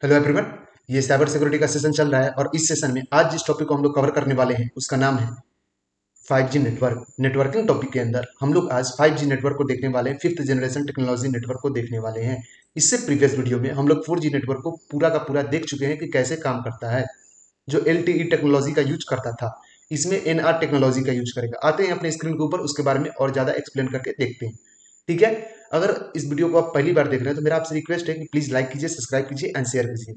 Hello everyone. ये cyber security का session चल रहा है और इस सेशन में आज जिस टॉपिक को हम लोग कवर करने वाले हैं उसका नाम है 5G नेटवर्क। नेटवर्किंग टॉपिक के अंदर हम लोग आज 5G नेटवर्क को देखने वाले हैं, फिफ्थ जनरेशन टेक्नोलॉजी नेटवर्क को देखने वाले हैं। इससे प्रीवियस वीडियो में हम लोग 4G नेटवर्क को पूरा का पूरा देख चुके हैं कि कैसे काम करता है। जो LTE टेक्नोलॉजी का यूज करता था, इसमें NR टेक्नोलॉजी का यूज करेगा। आते हैं अपने स्क्रीन के ऊपर, उसके बारे में और ज्यादा एक्सप्लेन करके देखते हैं। ठीक है। अगर इस वीडियो को आप पहली बार देख रहे हैं तो मेरा आपसे रिक्वेस्ट है कि प्लीज लाइक कीजिए, सब्सक्राइब कीजिए एंड शेयर कीजिए।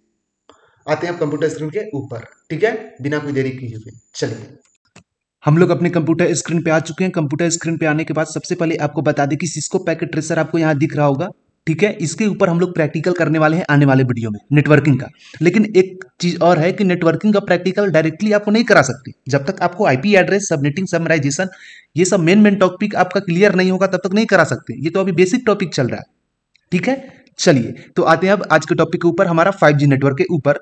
आते हैं अब कंप्यूटर स्क्रीन के ऊपर। ठीक है, बिना कोई देरी किए हुए चलिए। हम लोग अपने कंप्यूटर स्क्रीन पे आ चुके हैं। कंप्यूटर स्क्रीन पे आने के बाद सबसे पहले आपको बता दें कि सिस्को पैकेट ट्रेसर आपको यहाँ दिख रहा होगा। ठीक है, इसके ऊपर हम लोग प्रैक्टिकल करने वाले हैं आने वाले वीडियो में नेटवर्किंग का। लेकिन एक चीज और है कि नेटवर्किंग का प्रैक्टिकल डायरेक्टली आपको नहीं करा सकते जब तक आपको आईपी एड्रेस, सबनेटिंग, समराइजेशन, ये सब मेन टॉपिक आपका क्लियर नहीं होगा तब तक नहीं करा सकते। ये तो अभी बेसिक टॉपिक चल रहा है। ठीक है, चलिए तो आते हैं अब आज के टॉपिक के ऊपर, हमारा 5G नेटवर्क के ऊपर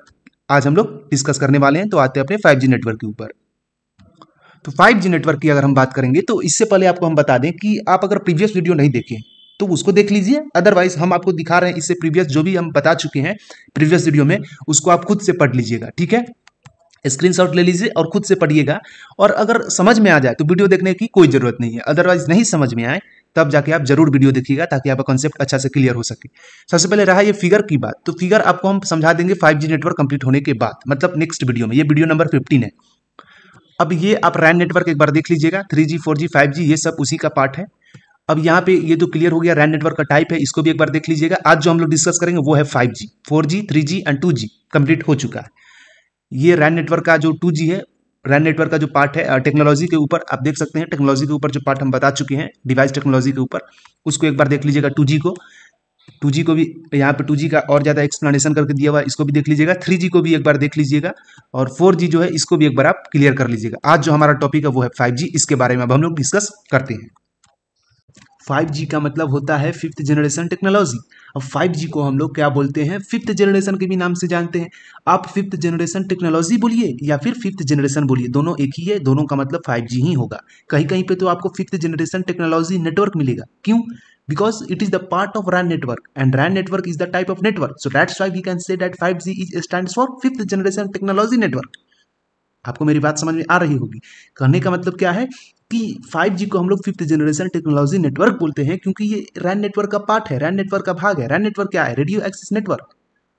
आज हम लोग डिस्कस करने वाले हैं। तो आते हैं अपने 5G नेटवर्क के ऊपर। तो 5G नेटवर्क की अगर हम बात करेंगे तो इससे पहले आपको हम बता दें कि आप अगर प्रीवियस वीडियो नहीं देखें तो उसको देख लीजिए। अदरवाइज हम आपको दिखा रहे हैं, इससे प्रीवियस जो भी हम बता चुके हैं प्रीवियस वीडियो में, उसको आप खुद से पढ़ लीजिएगा। ठीक है, स्क्रीनशॉट ले लीजिए और खुद से पढ़िएगा। और अगर समझ में आ जाए तो वीडियो देखने की कोई जरूरत नहीं है, अदरवाइज नहीं समझ में आए तब जाके आप जरूर वीडियो देखिएगा ताकि आपका कॉन्सेप्ट अच्छा से क्लियर हो सके। सबसे पहले रहा ये फिगर की बात, तो फिगर आपको हम समझा देंगे 5G नेटवर्क कंप्लीट होने के बाद, मतलब नेक्स्ट वीडियो में। ये वीडियो नंबर 15 है। अब ये आप रैन नेटवर्क एक बार देख लीजिएगा, 3G 4G 5G ये सब उसी का पार्ट है। अब यहाँ पे ये तो क्लियर हो गया, रैन नेटवर्क का टाइप है, इसको भी एक बार देख लीजिएगा। आज जो हम लोग डिस्कस करेंगे वो है 5G, 4G, 3G and 2G complete हो चुका है। ये रैन नेटवर्क का जो 2G है, रैन नेटवर्क का जो पार्ट है, टेक्नोलॉजी के ऊपर आप देख सकते हैं। टेक्नोलॉजी के ऊपर जो पार्ट हम बता चुके हैं डिवाइस टेक्नोलॉजी के ऊपर, उसको एक बार देख लीजिएगा। 2G को, 2G को भी यहाँ पे 2G का और ज़्यादा एक्सप्लेनेशन करके दिया हुआ है, इसको भी देख लीजिएगा। 3G को भी एक बार देख लीजिएगा और 4G जो है इसको भी एक बार आप क्लियर कर लीजिएगा। आज जो हमारा टॉपिक है वो है 5G, इसके बारे में अब हम लोग डिस्कस करते हैं। 5G का मतलब होता है फिफ्थ जनरेशन टेक्नोलॉजी। अब 5G को हम लोग क्या बोलते हैं, फिफ्थ जनरेशन के भी नाम से जानते हैं। आप फिफ्थ जनरेशन टेक्नोलॉजी बोलिए या फिर फिफ्थ जनरेशन बोलिए, दोनों एक ही है, दोनों का मतलब 5G ही होगा। कहीं कहीं पे तो आपको फिफ्थ जनरेशन टेक्नोलॉजी नेटवर्क मिलेगा। क्यों? Because it is the part of RAN network and RAN network is the type of network, so that's why we can say that 5G is stands for fifth generation technology network. आपको मेरी बात समझ में आ रही होगी। कहने का मतलब क्या है कि 5G को हम लोग फिफ्थ जनरेशन टेक्नोलॉजी नेटवर्क बोलते हैं क्योंकि ये रैन नेटवर्क का पार्ट है, रैन नेटवर्क का भाग है। रैन नेटवर्क क्या है? Radio access network.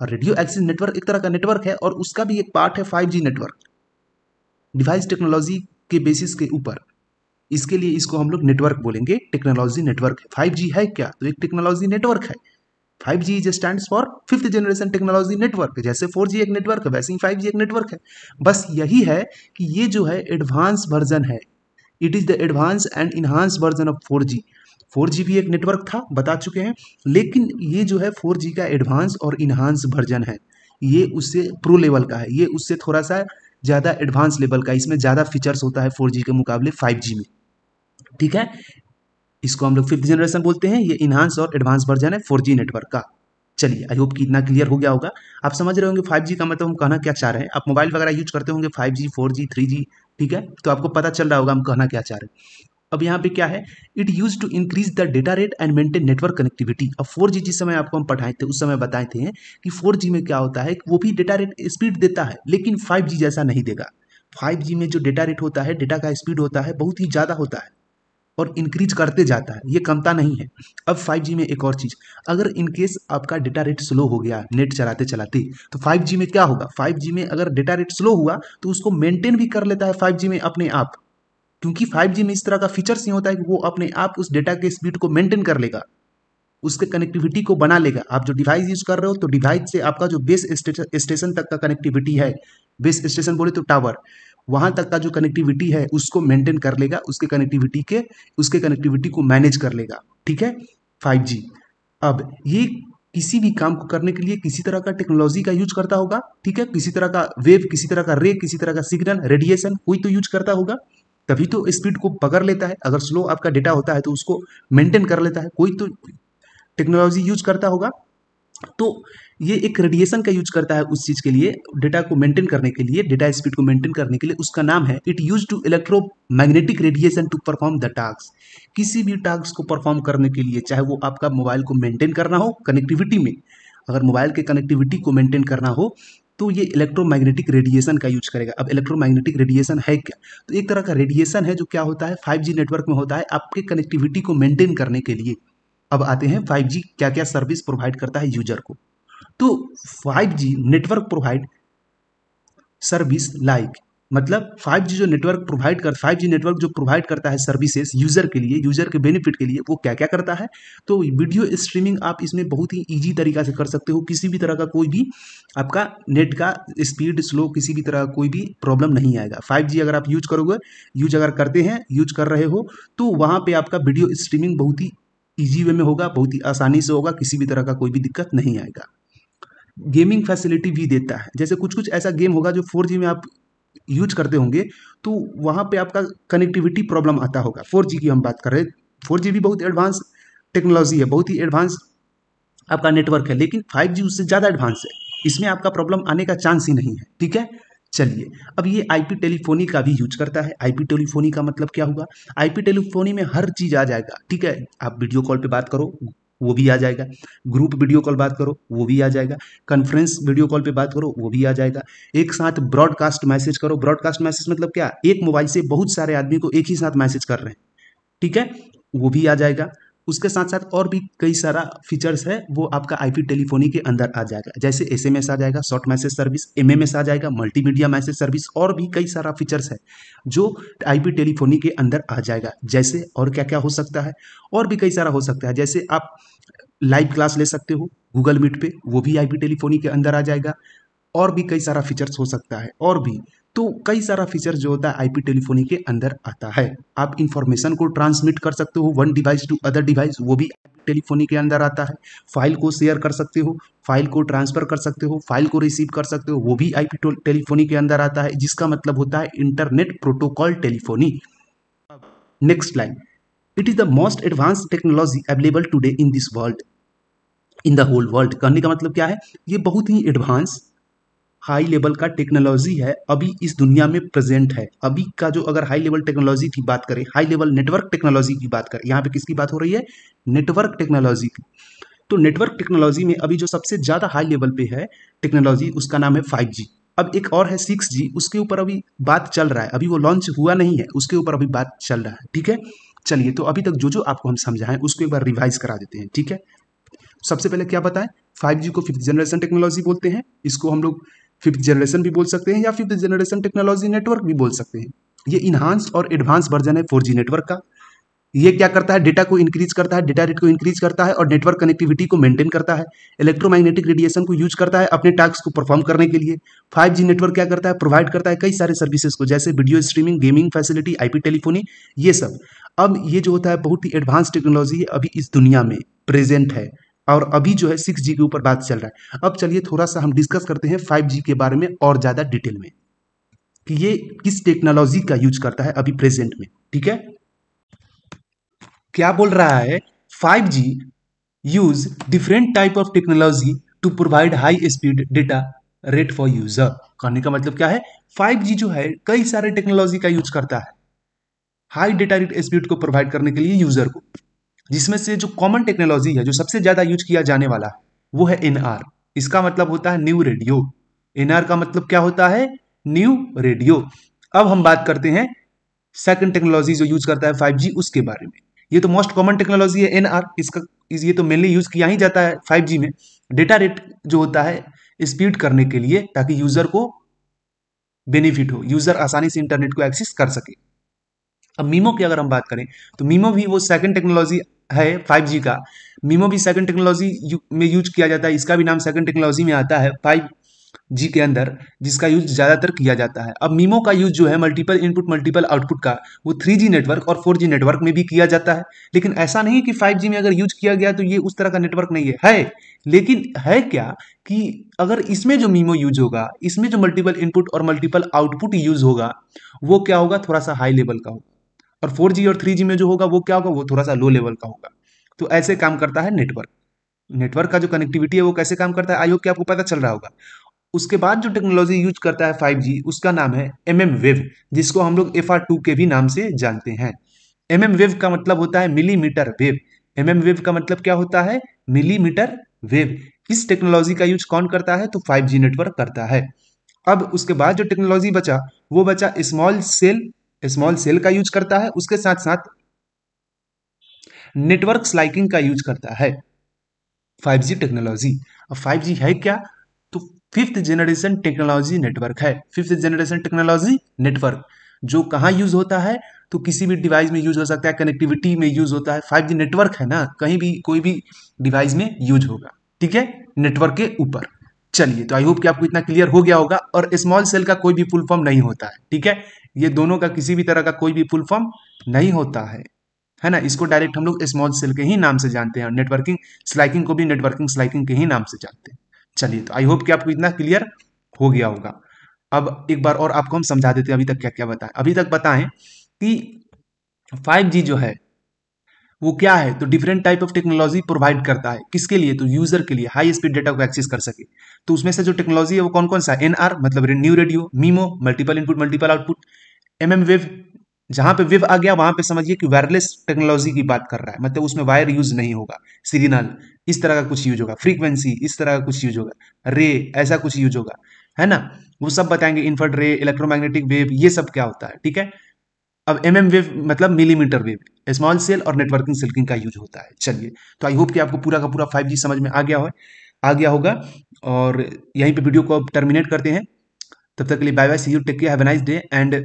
और रेडियो एक्सेस नेटवर्क एक तरह का नेटवर्क है और उसका भी एक पार्ट है 5G नेटवर्क, डिवाइस टेक्नोलॉजी के बेसिस के ऊपर। इसके लिए इसको हम लोग नेटवर्क बोलेंगे, टेक्नोलॉजी नेटवर्क है। 5G है क्या? तो एक टेक्नोलॉजी नेटवर्क है। 5G is stands for fifth generation technology network. जैसे 4G एक नेटवर्क है वैसे ही 5G एक नेटवर्क है। बस यही है कि ये जो है एडवांस वर्जन है, it is the advance and enhance version of 4G। 4G भी एक नेटवर्क था, बता चुके हैं, लेकिन ये जो है 4G का एडवांस और इनहांस वर्जन है। ये उससे प्रो लेवल का है, ये उससे थोड़ा सा ज़्यादा एडवांस लेवल का, इसमें ज़्यादा फीचर्स होता है 4G के मुकाबले 5G में। ठीक है, इसको हम लोग फिफ्थ जनरेशन बोलते हैं। ये इनहांस और एडवांस वर्जन है 4G नेटवर्क का। चलिए, आई होप कि इतना क्लियर हो गया होगा। आप समझ रहे होंगे 5G का मतलब हम कहना क्या चाह रहे हैं। आप मोबाइल वगैरह यूज करते होंगे 5G 4G 3G, ठीक है, तो आपको पता चल रहा होगा हम कहना क्या चाह रहे हैं। अब यहाँ पे क्या है, it use to increase the data rate and maintain network connectivity. अब 4G जिस समय आपको हम पढ़ाए थे उस समय बताए थे कि 4G में क्या होता है कि वो भी डेटा रेट स्पीड देता है लेकिन 5G जैसा नहीं देगा। 5G में जो डेटा रेट होता है, डेटा का स्पीड होता है, बहुत ही ज़्यादा होता है और इंक्रीज करते जाता है, ये कमता नहीं है। अब 5G में एक और चीज़, अगर इनकेस आपका डेटा रेट स्लो हो गया नेट चलाते चलाते, तो 5G में क्या होगा, 5G में अगर डेटा रेट स्लो हुआ तो उसको मेंटेन भी कर लेता है 5G में अपने आप। क्योंकि 5G में इस तरह का फीचर्स नहीं होता है कि वो अपने आप उस डेटा के स्पीड को मेंटेन कर लेगा, उसके कनेक्टिविटी को बना लेगा। आप जो डिवाइस यूज कर रहे हो तो डिवाइस से आपका जो बेस स्टेशन तक का कनेक्टिविटी है, बेस स्टेशन बोले तो टावर, वहां तक का जो कनेक्टिविटी है उसको मेंटेन कर लेगा, उसके कनेक्टिविटी को मैनेज कर लेगा। ठीक है, 5G। अब ये किसी भी काम को करने के लिए किसी तरह का टेक्नोलॉजी का यूज करता होगा। ठीक है, किसी तरह का वेव, किसी तरह का रे, किसी तरह का सिग्नल, रेडिएशन कोई तो यूज करता होगा, तभी तो स्पीड को पकड़ लेता है। अगर स्लो आपका डेटा होता है तो उसको मेंटेन कर लेता है, कोई तो टेक्नोलॉजी यूज करता होगा। तो ये एक रेडिएशन का यूज करता है उस चीज के लिए, डेटा को मेंटेन करने के लिए, डेटा स्पीड को मेंटेन करने के लिए। उसका नाम है, it use to electromagnetic radiation to perform the task. किसी भी टास्क को परफॉर्म करने के लिए, चाहे वो आपका मोबाइल को मेंटेन करना हो कनेक्टिविटी में, अगर मोबाइल के कनेक्टिविटी को मेंटेन करना हो तो ये इलेक्ट्रोमैग्नेटिक रेडिएशन का यूज करेगा। अब इलेक्ट्रोमैग्नेटिक रेडिएशन है क्या? तो एक तरह का रेडिएशन है जो क्या होता है 5G नेटवर्क में होता है आपके कनेक्टिविटी को मेंटेन करने के लिए। अब आते हैं 5G क्या क्या सर्विस प्रोवाइड करता है यूजर को। तो 5G network provide service like, मतलब 5G जो नेटवर्क प्रोवाइड कर 5G नेटवर्क जो प्रोवाइड करता है सर्विसेज यूजर के लिए, यूजर के बेनिफिट के लिए, वो क्या क्या करता है। तो वीडियो स्ट्रीमिंग आप इसमें बहुत ही ईजी तरीका से कर सकते हो। किसी भी तरह का कोई भी आपका नेट का स्पीड स्लो किसी भी तरह का कोई भी प्रॉब्लम नहीं आएगा। 5G अगर आप यूज करोगे, यूज अगर करते हैं, यूज कर रहे हो, तो वहाँ पे आपका वीडियो स्ट्रीमिंग बहुत ही ईजी वे में होगा, बहुत ही आसानी से होगा, किसी भी तरह का कोई भी दिक्कत नहीं आएगा। गेमिंग फैसिलिटी भी देता है, जैसे कुछ कुछ ऐसा गेम होगा जो 4G में आप यूज करते होंगे तो वहाँ पे आपका कनेक्टिविटी प्रॉब्लम आता होगा। 4G की हम बात कर रहे हैं, 4G भी बहुत एडवांस टेक्नोलॉजी है, बहुत ही एडवांस आपका नेटवर्क है, लेकिन 5G उससे ज़्यादा एडवांस है, इसमें आपका प्रॉब्लम आने का चांस ही नहीं है। ठीक है, चलिए अब ये आईपी टेलीफोनी का भी यूज करता है। आईपी टेलीफोनी का मतलब क्या हुआ, आईपी टेलीफोनी में हर चीज़ आ जाएगा। ठीक है, आप वीडियो कॉल पे बात करो वो भी आ जाएगा, ग्रुप वीडियो कॉल बात करो वो भी आ जाएगा, कॉन्फ्रेंस वीडियो कॉल पे बात करो वो भी आ जाएगा, एक साथ ब्रॉडकास्ट मैसेज करो। ब्रॉडकास्ट मैसेज मतलब क्या, एक मोबाइल से बहुत सारे आदमी को एक ही साथ मैसेज कर रहे हैं। ठीक है, वो भी आ जाएगा। उसके साथ साथ और भी कई सारा फीचर्स है वो आपका आईपी टेलीफोनी के अंदर आ जाएगा, जैसे एसएमएस आ जाएगा, शॉर्ट मैसेज सर्विस, एमएमएस आ जाएगा, मल्टीमीडिया मैसेज सर्विस, और भी कई सारा फीचर्स है जो आईपी टेलीफोनी के अंदर आ जाएगा। जैसे और क्या क्या हो सकता है, और भी कई सारा हो सकता है, जैसे आप लाइव क्लास ले सकते हो गूगल मीट पे, वो भी आईपी टेलीफोनी के अंदर आ जाएगा। और भी कई सारा फीचर्स हो सकता है, और भी तो कई सारा फीचर जो होता है आईपी टेलीफोनी के अंदर आता है। आप इंफॉर्मेशन को ट्रांसमिट कर सकते हो one device to other device, वो भी टेलीफोनी के अंदर आता है। फाइल को शेयर कर सकते हो, फाइल को ट्रांसफर कर सकते हो, फाइल को रिसीव कर सकते हो, वो भी आईपी टेलीफोनी के अंदर आता है, जिसका मतलब होता है internet protocol telephony. Next line, it is the most advance technology available today in this world, in the whole world. कहने का मतलब क्या है, ये बहुत ही एडवांस हाई लेवल का टेक्नोलॉजी है, अभी इस दुनिया में प्रेजेंट है। अभी का जो अगर हाई लेवल टेक्नोलॉजी की बात करें, हाई लेवल नेटवर्क टेक्नोलॉजी की बात करें, यहाँ पे किसकी बात हो रही है, नेटवर्क टेक्नोलॉजी की। तो नेटवर्क टेक्नोलॉजी में अभी जो सबसे ज़्यादा हाई लेवल पे है टेक्नोलॉजी, उसका नाम है 5G। अब एक और है 6G, उसके ऊपर अभी बात चल रहा है, अभी वो लॉन्च हुआ नहीं है, उसके ऊपर अभी बात चल रहा है। ठीक है, चलिए तो अभी तक जो जो आपको हम समझाएं उसको एक बार रिवाइज करा देते हैं। ठीक है, सबसे पहले क्या बताएं, 5G को 5th जनरेशन टेक्नोलॉजी बोलते हैं, इसको हम लोग 5th जनरेशन भी बोल सकते हैं या 5th जनरेशन टेक्नोलॉजी नेटवर्क भी बोल सकते हैं। ये इन्हांस और एडवांस वर्जन है 4G नेटवर्क का। ये क्या करता है, डेटा को इंक्रीज करता है, डेटा रेट को इंक्रीज करता है और नेटवर्क कनेक्टिविटी को मेंटेन करता है। इलेक्ट्रोमैग्नेटिक रेडिएशन को यूज करता है अपने टास्क को परफॉर्म करने के लिए। 5G नेटवर्क क्या करता है, प्रोवाइड करता है कई सारे सर्विसेज को, जैसे video streaming, gaming facility, IP telephony, ये सब। अब ये जो होता है बहुत ही एडवांस टेक्नोलॉजी है, अभी इस दुनिया में प्रेजेंट है, और अभी जो है 6G के ऊपर बात चल रहा है। अब चलिए थोड़ा सा हम डिस्कस करते हैं 5G के बारे में और ज़्यादा डिटेल में, कि ये किस टेक्नोलॉजी का यूज करता है अभी प्रेजेंट में। ठीक है, क्या बोल रहा है, 5G use different type of technology to provide high speed data rate for user. कहने का मतलब क्या है, 5G जो है कई सारे टेक्नोलॉजी का यूज करता है हाई डेटा रेट स्पीड को प्रोवाइड करने के लिए यूजर को, जिसमें से जो कॉमन टेक्नोलॉजी है जो सबसे ज्यादा यूज किया जाने वाला है वो है एनआर। इसका मतलब होता है न्यू रेडियो। एनआर का मतलब क्या होता है, न्यू रेडियो। अब हम बात करते हैं सेकंड टेक्नोलॉजी जो यूज करता है 5G, उसके बारे में। ये तो मोस्ट कॉमन टेक्नोलॉजी है एनआर, इसका ये तो मेनली यूज किया ही जाता है 5G में, डेटा रेट जो होता है स्पीड करने के लिए, ताकि यूजर को बेनिफिट हो, यूजर आसानी से इंटरनेट को एक्सेस कर सके। अब मीमो की अगर हम बात करें तो मीमो भी वो सेकंड टेक्नोलॉजी है 5G का। मीमो भी सेकंड टेक्नोलॉजी में यूज किया जाता है, इसका भी नाम सेकंड टेक्नोलॉजी में आता है 5G के अंदर, जिसका यूज ज्यादातर किया जाता है। अब मीमो का यूज जो है मल्टीपल इनपुट मल्टीपल आउटपुट का, वो 3G नेटवर्क और 4G नेटवर्क में भी किया जाता है। लेकिन ऐसा नहीं कि 5G में अगर यूज किया गया तो ये उस तरह का नेटवर्क नहीं है लेकिन है क्या कि अगर इसमें जो मीमो यूज होगा, इसमें जो मल्टीपल इनपुट और मल्टीपल आउटपुट यूज होगा, वो क्या होगा, थोड़ा सा हाई लेवल का होगा। और 4G और 3G में जो होगा वो क्या होगा, वो थोड़ा सा लो लेवल का होगा। तो ऐसे काम करता है नेटवर्क। नेटवर्क का जो कनेक्टिविटी है वो कैसे काम करता है, आई होप कि आपको पता चल रहा होगा। उसके बाद जो टेक्नोलॉजी यूज करता है 5G, उसका नाम है MM वेव, जिसको हम लोग FR2 के भी नाम से जानते हैं। MM वेव का मतलब होता है मिलीमीटर वेव। MM वेव का मतलब क्या होता है, मिलीमीटर वेव। इस टेक्नोलॉजी का यूज कौन करता है? तो 5G नेटवर्क करता है। अब उसके बाद जो टेक्नोलॉजी बचा वो बचा स्मॉल सेल। स्मॉल सेल का यूज करता है, उसके साथ साथ नेटवर्क स्लाइकिंग का यूज करता है 5G टेक्नोलॉजी। अब 5G है क्या? तो फिफ्थ जनरेशन टेक्नोलॉजी नेटवर्क है। फिफ्थ जनरेशन टेक्नोलॉजी नेटवर्क जो कहाँ यूज होता है? तो किसी भी डिवाइस में यूज हो सकता है, कनेक्टिविटी में यूज होता है। 5G नेटवर्क है ना, कहीं भी कोई भी डिवाइस में यूज होगा, ठीक है, नेटवर्क के ऊपर। चलिए, तो आई होप कि आपको इतना क्लियर हो गया होगा। और स्मॉल सेल का कोई भी फुल फॉर्म नहीं होता है, ठीक है, ये दोनों का किसी भी तरह का कोई भी फुल फॉर्म नहीं होता है ना। इसको डायरेक्ट हम लोग स्मॉल सेल के ही नाम से जानते हैं, नेटवर्किंग स्लाइकिंग को भी नेटवर्किंग स्लाइकिंग के ही नाम से जानते हैं। चलिए, तो आई होप कि आपको इतना क्लियर हो गया होगा। अब एक बार और आपको हम समझा देते हैं अभी तक क्या क्या बताएं। अभी तक बताएं कि 5G जो है वो क्या है? तो different type of technology provide करता है। किसके लिए? तो यूजर के लिए, हाई स्पीड डेटा को एक्सेस कर सके। तो उसमें से जो टेक्नोलॉजी है वो कौन कौन सा? NR मतलब new radio, memo multiple input multiple output, MM wave. जहां पे वेव आ गया वहां पे समझिए कि वायरलेस टेक्नोलॉजी की बात कर रहा है, मतलब उसमें वायर यूज नहीं होगा, सिग्नल इस तरह का कुछ यूज होगा, फ्रीक्वेंसी इस तरह का कुछ यूज होगा, रे ऐसा कुछ यूज होगा, है ना। वो सब बताएंगे, इन्फर्ट रे, इलेक्ट्रोमैग्नेटिक वेव, ये सब क्या होता है, ठीक है। अब MM वेव मतलब मिलीमीटर वेव, स्मॉल सेल और नेटवर्किंग सिल्किंग का यूज होता है। चलिए, तो आई होप कि आपको पूरा का पूरा 5G समझ में आ गया होगा। और यहीं पे वीडियो को अब टर्मिनेट करते हैं। तब तक के लिए bye bye, see you, take care, have a nice day and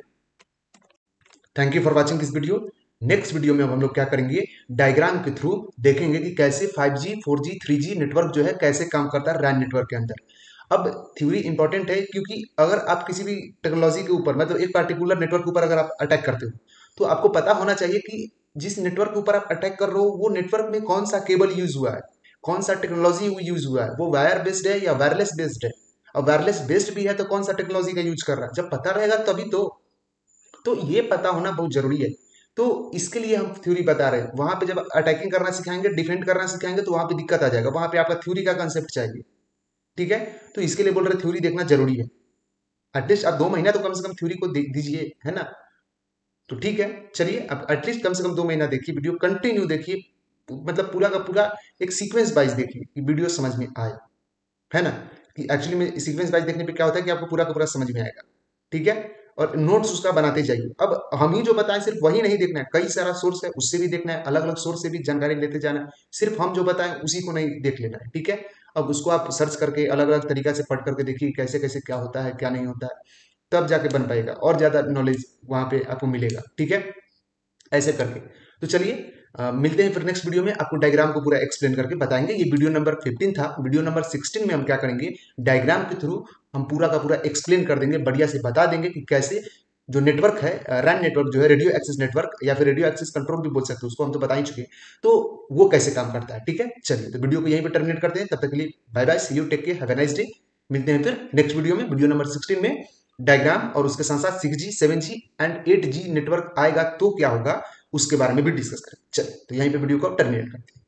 thank you for watching this video. Next video में अब हम लोग क्या करेंगे, डायग्राम के थ्रू देखेंगे कि कैसे 5G 4G 3G नेटवर्क जो है कैसे काम करता है रैन नेटवर्क के अंदर। अब थ्योरी इंपॉर्टेंट है, क्योंकि अगर आप किसी भी टेक्नोलॉजी के ऊपर, मतलब एक पार्टिकुलर नेटवर्क के ऊपर अगर आप अटैक करते हो, तो आपको पता होना चाहिए कि जिस नेटवर्क के ऊपर आप अटैक कर रहे हो वो नेटवर्क में कौन सा केबल यूज हुआ है, कौन सा टेक्नोलॉजी यूज हुआ है, वो वायर बेस्ड है या वायरलेस बेस्ड है। और वायरलेस बेस्ड भी है तो कौन सा टेक्नोलॉजी का यूज कर रहा है, जब पता रहेगा तभी तो ये पता होना बहुत जरूरी है। तो इसके लिए हम थ्योरी बता रहे हैं। वहां पे जब अटैकिंग करना सिखाएंगे, डिफेंड करना सिखाएंगे, तो वहां पे दिक्कत आ जाएगा, वहां पे आपका थ्योरी का कंसेप्ट चाहिए, ठीक है। तो इसके लिए बोल रहे थ्योरी देखना जरूरी है। एटलीस्ट आप 2 महीना तो कम से कम थ्योरी को दीजिए, है ना। तो ठीक है, चलिए अब एटलीस्ट कम से कम 2 महीना देखिए, वीडियो कंटिन्यू देखिए, मतलब पूरा का पूरा एक सीक्वेंस वाइज देखिए कि वीडियो समझ में आए, है ना। कि एक्चुअली में सीक्वेंस वाइज देखने पे क्या होता है कि आपको पूरा का पूरा समझ में आएगा, ठीक है। और नोट्स उसका बनाते जाइए। अब हम ही जो बताएं सिर्फ वही नहीं देखना है, कई सारा सोर्स है उससे भी देखना है, अलग अलग सोर्स से भी जानकारी लेते जाना है। सिर्फ हम जो बताएं उसी को नहीं देख लेना है, ठीक है। अब उसको आप सर्च करके अलग अलग तरीका से पढ़ करके देखिए कैसे कैसे क्या होता है क्या नहीं होता है, तब जाके बन पाएगा और ज्यादा नॉलेज वहां पे आपको मिलेगा, ठीक है, ऐसे करके। तो चलिए मिलते हैं फिर नेक्स्ट वीडियो में, आपको डायग्राम को पूरा एक्सप्लेन करके बताएंगे। ये वीडियो नंबर 15 था। वीडियो नंबर 16 में हम क्या करेंगे, डायग्राम के थ्रू हम पूरा का पूरा एक्सप्लेन कर देंगे, बढ़िया से बता देंगे कि कैसे जो नेटवर्क है, रैन नेटवर्क जो है, रेडियो एक्सेस नेटवर्क या फिर रेडियो एक्सेस कंट्रोल भी बोल सकते हो उसको, हम तो बता ही चुके हैं। तो वो कैसे काम करता है, ठीक है। चलिए, तो वीडियो को यहीं पर टर्मिनेट करते हैं। तब तक के लिए bye bye, see you, take care, have a nice day. मिलते हैं फिर नेक्स्ट वीडियो में, वीडियो नंबर 16 में डायग्राम और उसके साथ साथ 6G 7G and 8G network आएगा तो क्या होगा उसके बारे में भी डिस्कस करें। चलिए, तो यहीं पे वीडियो को टर्मिनेट करते हैं।